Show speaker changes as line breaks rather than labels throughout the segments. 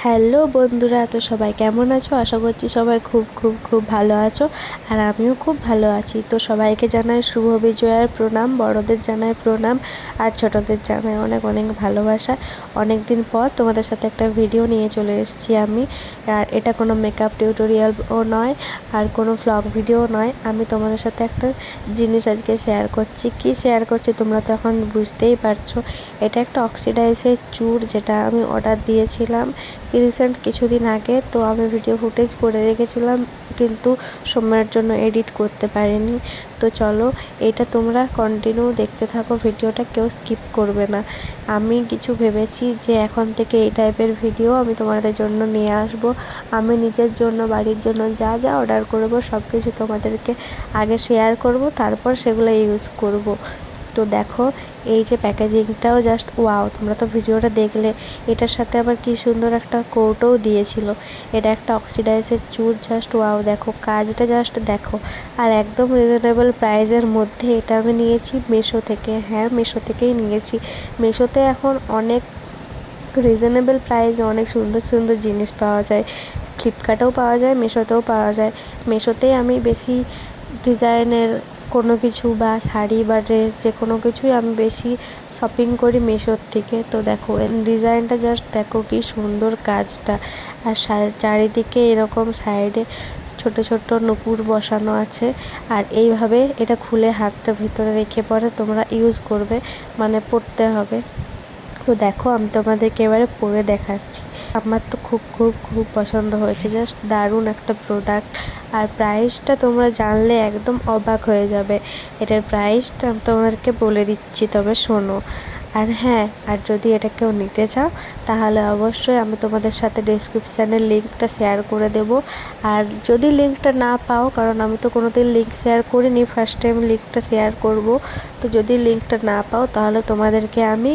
Hello বন্ধুরা, তো সবাই কেমন আছো? আশা করছি সবাই খুব খুব খুব ভালো আছো। আর আমিও খুব ভালো আছি। তো সবাইকে জানাই শুভ বিজয়ার প্রণাম, বড়দের জানাই প্রণাম, আর ছোটদের জানাই অনেক অনেক ভালোবাসা। অনেক দিন পর তোমাদের সাথে একটা ভিডিও নিয়ে চলে এসেছি আমি। আর এটা কোনো মেকআপ টিউটোরিয়ালও নয়, আর কোনো ভ্লগ ভিডিও নয়। আমি তোমাদের সাথে একটা জিনিস আজকে শেয়ার করছি। কি শেয়ার করছি তোমরা তো এখন বুঝতেই পারছো। এটা একটা অক্সিডাইজের চুড়, যেটা আমি অর্ডার দিয়েছিলাম রিসেন্ট কিছুদিন আগে। তো আমি ভিডিও ফুটেজ করে রেখেছিলাম, কিন্তু সময়ের জন্য এডিট করতে পারিনি। তো চলো, এটা তোমরা কন্টিনিউ দেখতে থাকো ভিডিওটা, কেউ স্কিপ করবে না। আমি কিছু ভেবেছি যে এখন থেকে এই টাইপের ভিডিও আমি তোমাদের জন্য নিয়ে আসব। আমি নিজের জন্য, বাড়ির জন্য যা যা অর্ডার করব সব কিছু তোমাদেরকে আগে শেয়ার করব, তারপর সেগুলো ইউজ করব। তো দেখো, এই যে প্যাকেজিংটাও জাস্ট ওয়াও। তোমরা তো ভিডিওটা দেখলে, এটার সাথে আবার কি সুন্দর একটা কোটও দিয়েছিল। এটা একটা অক্সিডাইজের চুড়, জাস্ট ওয়াও। দেখো কাজটা, জাস্ট দেখো। আর একদম রিজনেবল প্রাইসের মধ্যে এটা আমি নিয়েছি মিশো থেকে। হ্যাঁ, মিশো থেকেই নিয়েছি। মিশোতে এখন অনেক রিজনেবল প্রাইসে অনেক সুন্দর সুন্দর জিনিস পাওয়া যায়। ফ্লিপকার্টেও পাওয়া যায়, মিশোতেও পাওয়া যায়। মিশোতেই আমি বেশি ডিজাইনের কোনো কিছু বা শাড়ি বা ড্রেস, যে কোনো কিছুই আমি বেশি শপিং করি মিশোর থেকে। তো দেখো ডিজাইনটা, জাস্ট দেখো কি সুন্দর কাজটা। আর চারিদিকে এরকম সাইডে ছোট ছোট নূপুর বসানো আছে। আর এইভাবে এটা খুলে হাতটা ভিতরে রেখে পরে তোমরা ইউজ করবে, মানে পরতে হবে। তো দেখো, আমি তোমাদেরকে এবারে পরে দেখাচ্ছি। আমার তো খুব খুব খুব পছন্দ হয়েছে, জাস্ট দারুণ একটা প্রোডাক্ট। আর প্রাইসটা তোমরা জানলে একদম অবাক হয়ে যাবে। এটার প্রাইসটা আমি তোমাদেরকে বলে দিচ্ছি, তবে শোনো। আর হ্যাঁ, আর যদি এটা কেউ নিতে চাও তাহলে অবশ্যই আমি তোমাদের সাথে ডেসক্রিপশানের লিঙ্কটা শেয়ার করে দেব। আর যদি লিঙ্কটা না পাও, কারণ আমি তো কোনোদিন লিঙ্ক শেয়ার করিনি, ফার্স্ট টাইম লিঙ্কটা শেয়ার করব। তো যদি লিঙ্কটা না পাও তাহলে তোমাদেরকে আমি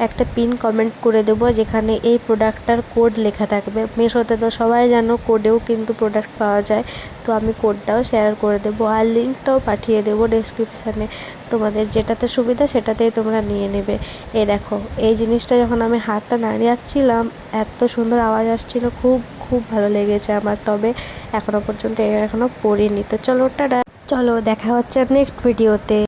একটা পিন কমেন্ট করে দেবো, যেখানে এই প্রোডাক্টটার কোড লেখা থাকবে। মিশোতে তো সবাই জানো কোডেও কিন্তু প্রোডাক্ট পাওয়া যায়। তো আমি কোডটাও শেয়ার করে দেবো, আর লিঙ্কটাও পাঠিয়ে দেবো ডেসক্রিপশানে। তোমাদের যেটাতে সুবিধা সেটাতেই তোমরা নিয়ে নেবে। এই দেখো, এই জিনিসটা যখন আমি হাতটা নাড়িয়েছিলাম, এত সুন্দর আওয়াজ আসছিল, খুব খুব ভালো লেগেছে আমার। তবে এখনও পর্যন্ত এখনও পড়িনি। তো চলো, টাটা। চলো, দেখা হচ্ছে নেক্সট ভিডিওতে।